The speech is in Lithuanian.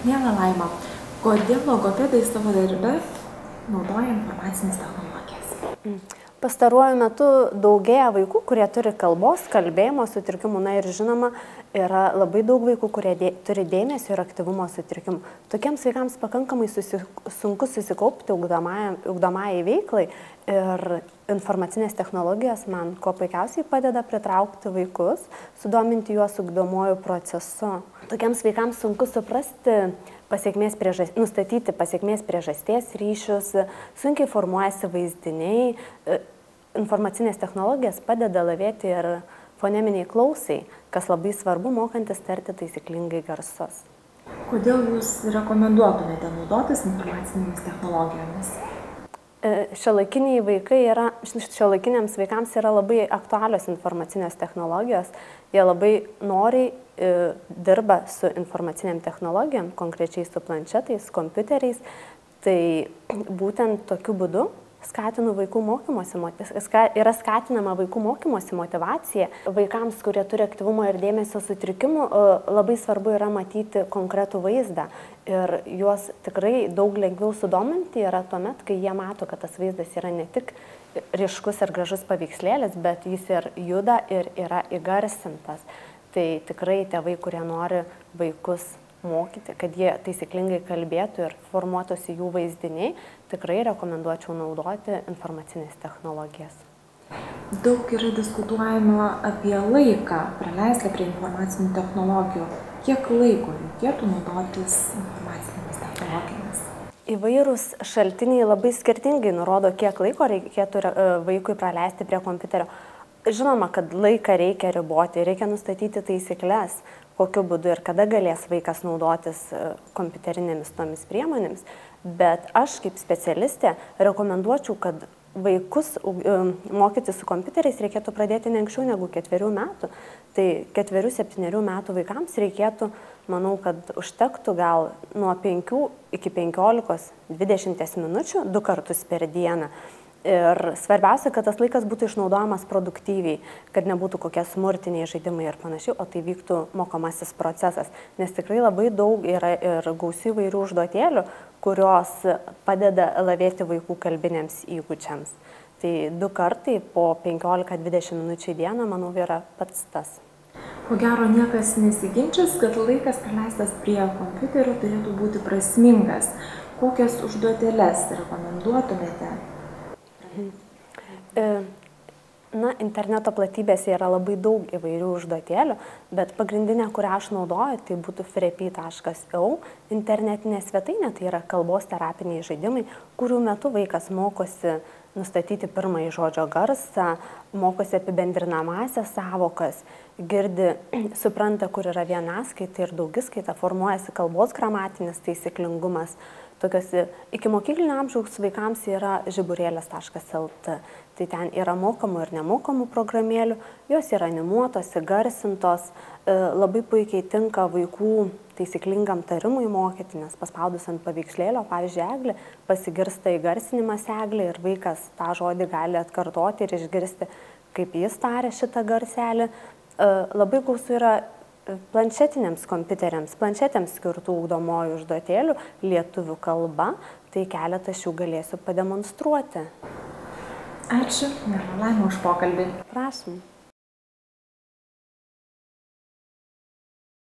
Miela Laima, kodėl logopedai savo darbe naudoja informacinės technologijas? Pastaruoju metu daugėja vaikų, kurie turi kalbos, kalbėjimo sutrikimų, na ir žinoma, yra labai daug vaikų, kurie turi dėmesio ir aktyvumo sutrikimų. Tokiems vaikams pakankamai sunku susikaupti ugdomajai veiklai ir informacinės technologijos man kuo puikiausiai padeda pritraukti vaikus, sudominti juos ugdomuoju procesu. Tokiems vaikams sunku suprasti nustatyti pasiekmės priežasties ryšius, sunkiai formuojasi vaizdiniai. Informacinės technologijos padeda lavėti ir foneminiai klausai, kas labai svarbu mokantis tarti taisyklingai garsus. Kodėl jūs rekomenduotumėte naudotis informacinėmis technologijomis? Šiuolaikiniams vaikams yra labai aktualios informacinės technologijos. Jie labai noriai dirba su informaciniam technologijom, konkrečiai su planšetais, kompiuteriais. Tai būtent tokiu būdu yra skatinama vaikų mokymosi motyvacija. Vaikams, kurie turi aktyvumo ir dėmesio sutrikimų, labai svarbu yra matyti konkretų vaizdą. Ir juos tikrai daug lengviau sudominti yra tuomet, kai jie mato, kad tas vaizdas yra ne tik ryškus ir gražus paveikslėlis, bet jis ir juda ir yra įgarsintas. Tai tikrai tėvai, kurie nori vaikus mokyti, kad jie taisyklingai kalbėtų ir formuotųsi jų vaizdiniai, tikrai rekomenduočiau naudoti informacinės technologijas. Daug yra diskutuojama apie laiką praleistą prie informacinių technologijų. Kiek laiko reikėtų naudotis informacinėmis technologijomis? Įvairūs šaltiniai labai skirtingai nurodo, kiek laiko reikėtų vaikui praleisti prie kompiuterio. Žinoma, kad laiką reikia riboti, reikia nustatyti taisyklės, kokiu būdu ir kada galės vaikas naudotis kompiuterinėmis tomis priemonėmis, bet aš kaip specialistė rekomenduočiau, kad vaikus mokytis su kompiuteriais reikėtų pradėti ne anksčiau negu 4 metų. Tai 4-7 metų vaikams reikėtų, manau, kad užtektų gal nuo 5 iki 15-20 minučių 2 kartus per dieną. Ir svarbiausia, kad tas laikas būtų išnaudojamas produktyviai, kad nebūtų kokie smurtiniai žaidimai ir panašiai, o tai vyktų mokomasis procesas. Nes tikrai labai daug yra ir gausių įvairių užduotėlių, kurios padeda lavėti vaikų kalbiniams įgūdžiams. Tai 2 kartai po 15-20 minučių į dieną, manau, yra pats tas. Ko gero, niekas nesiginčys, kad laikas praleistas prie kompiuterio turėtų būti prasmingas. Kokias užduotėles rekomenduotumėte? Na, interneto platybėse yra labai daug įvairių užduotėlių, bet pagrindinė, kurią aš naudoju, tai būtų freepy.eu internetinė svetainė, tai yra kalbos terapiniai žaidimai, kurių metu vaikas mokosi nustatyti pirmąjį žodžio garsą, mokosi apibendrinamąsias sąvokas, girdi, supranta, kur yra vienaskaita ir daugiskaita, formuojasi kalbos gramatinis taisyklingumas. Tokios ikimokyklinio amžiaus vaikams yra žiburėlis.lt. Tai ten yra mokamų ir nemokamų programėlių, jos yra animuotos, įgarsintos, labai puikiai tinka vaikų taisyklingam tarimui mokyti, nes paspaudus ant paveikslėlio, pavyzdžiui, eglė, pasigirsta įgarsinimas eglė ir vaikas tą žodį gali atkartoti ir išgirsti, kaip jis taria šitą garselį. Labai gausu yra planšetiniams kompiuteriams, planšetėms skirtų ugdomojų užduotėlių lietuvių kalba, tai keletą šių galėsiu pademonstruoti. Ačiū, miela Laima, už pokalbį. Prašom.